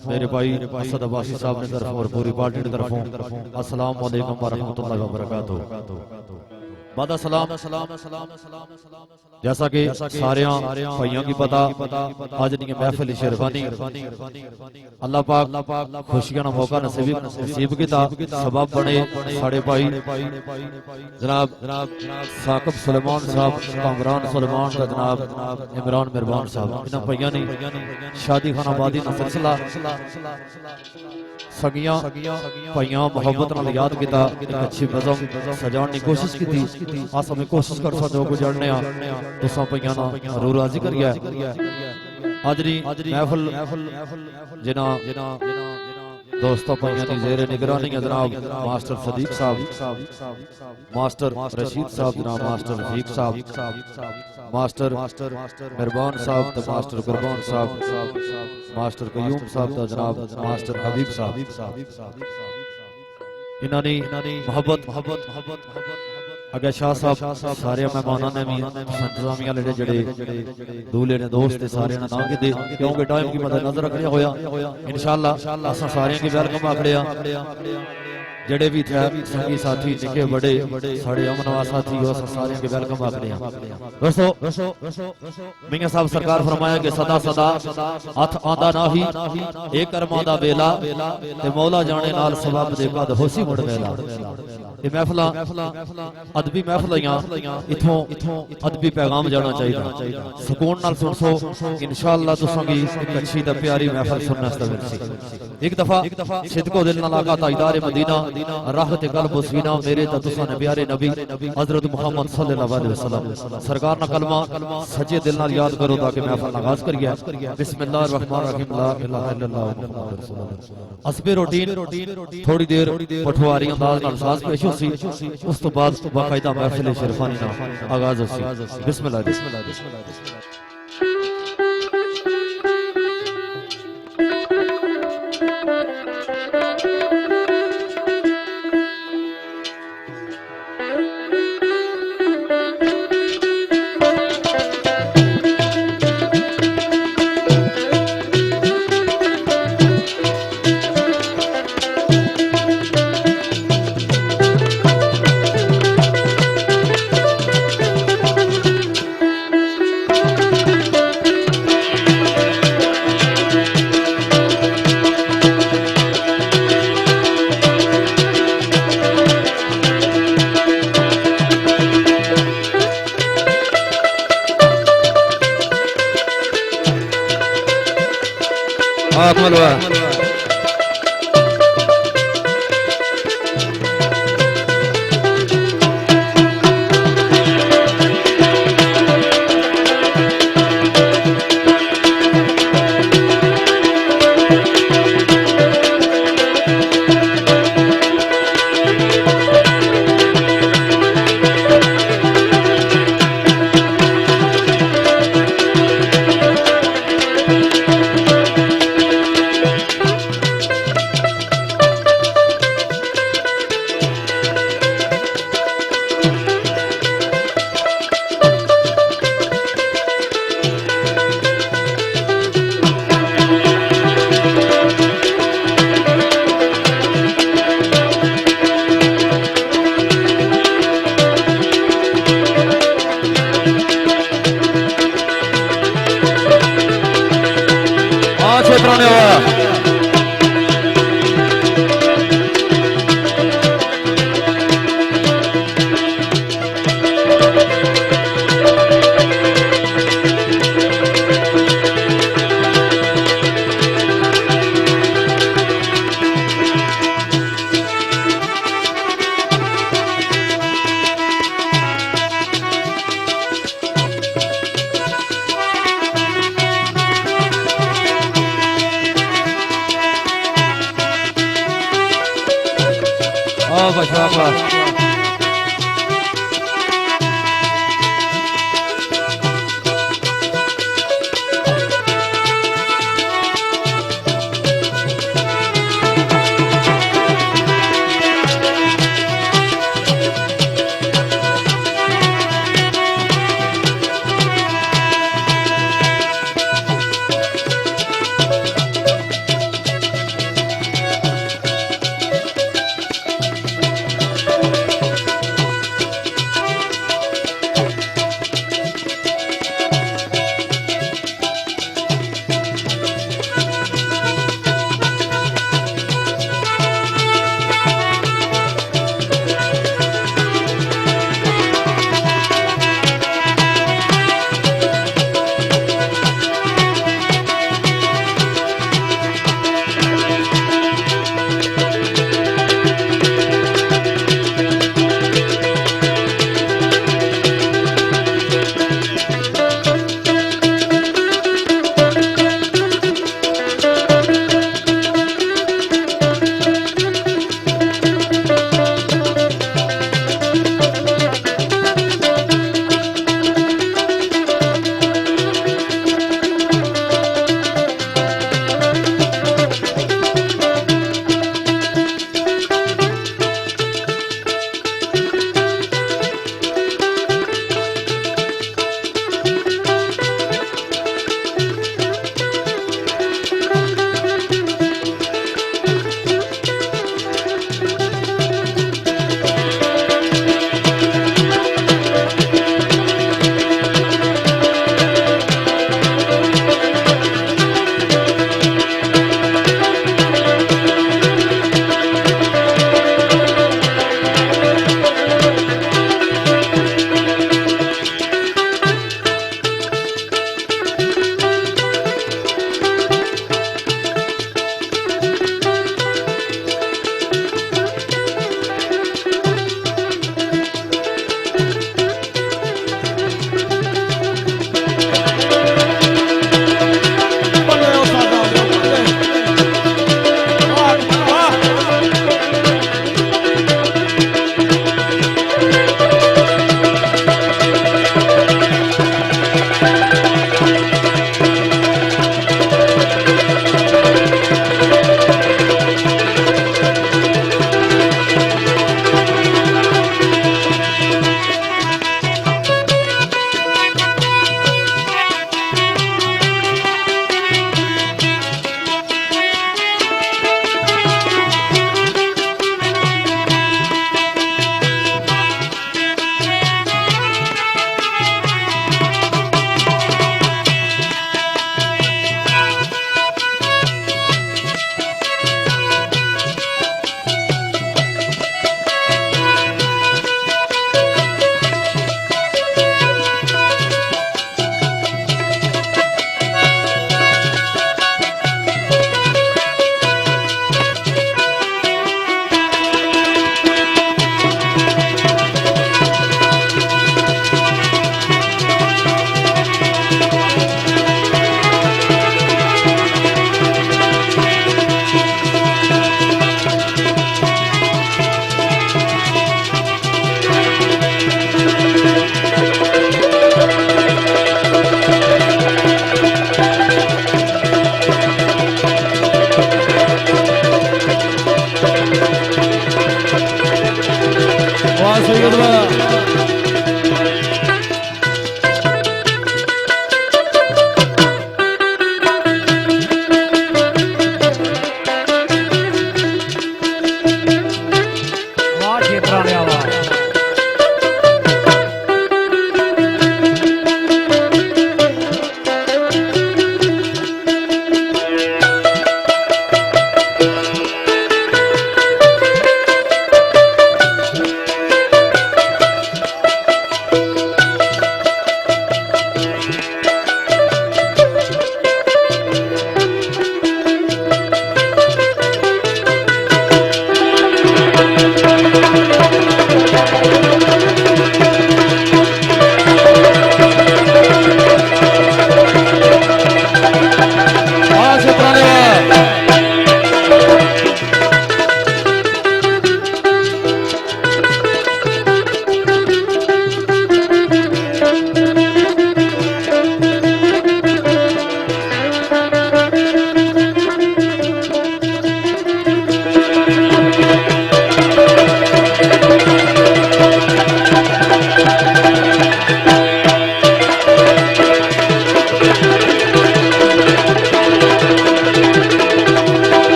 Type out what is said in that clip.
मेरे भाई असद अब्बासी साहब ने तरफ और पूरी पार्टी की तरफों अस्सलाम वालेकुम व रहमतुल्लाहि व बरकातहू। बाद सलाम जैसा कि सारे भाइयों की पता आज दी महफिल शेरवानी अल्लाह पाक खुशियां का मौका नसीब किया सबब बने साढ़े भाई जनाब साकिब सुलेमान साहब कामरान सुलेमान का जनाब इमरान मेहरबान साहब इन्होंने भाइयों ने शादी खानाबादी का सिलसिला सगियां भाइयों मोहब्बत नाल याद किया एक अच्छी नज़म सजाने की कोशिश की अस हमें कोशिश कर सकते हो गुजरने तुसा भाइयों ना जरूर राजी करिए आज दी महफिल जिना दोस्तों भाइयों की जेरे निगरानी जनाब मास्टर सदीक साहब मास्टर रशीद साहब जनाब मास्टर रफीक साहब मास्टर मेहरबान साहब तो मास्टर कुरबान साहब मास्टर कयूम साहब तो जनाब मास्टर हबीब साहब इन्होंने मोहब्बत अगे शाह साहब सारे मेहमानों ने भी संतजामिया लेने जड़े दूल्हे ने दोस्त सारे ना कि क्योंकि टाइम की मदद नजर रखने होया इंशाअल्लाह असा सारे की वेलकम आखड़े जड़े भी थे संगी साथी निके बड़े सारे अमनवा साथी सारे के वेलकम आखड़े दोस्तों मियां साहब सरकार फरमाया कि सदा सदा हथ आंदा नाही एक कर्मां दा बेला ते मौला जाने नाल सबब दे कद होसी मुड़ वेला ये महफिल अदबी महफिलियां इथों अदबी पैगाम जाना चाहिए सुकून नाल सुनसो इंशाअल्लाह तुसां गी एक अच्छी ते प्यारी महफिल सुनने वास्ते मिलसी एक दफा सिदको दिल नाल आका ताजदार मदीना राहत कल्ब सीना मेरे ता तुसां ने प्यारे नबी हजरत मुहम्मद सल्लल्लाहु अलैहि वसल्लम सरकार ना कलमा सच्चे दिल नाल याद करो ताकि महफिल आगाज करिए बिस्मिल्लाहिर रहमानिर रहीम ला इलाहा इल्लल्लाह मुहम्मदुर रसूलुल्लाह असबे रूटीन थोड़ी देर पठवारी अंदाज नाल साज पेश होसी उस तो बाद बाकायदा महफिल शेरफानी ना आगाज होसी बिस्मिल्लाह सही गलबा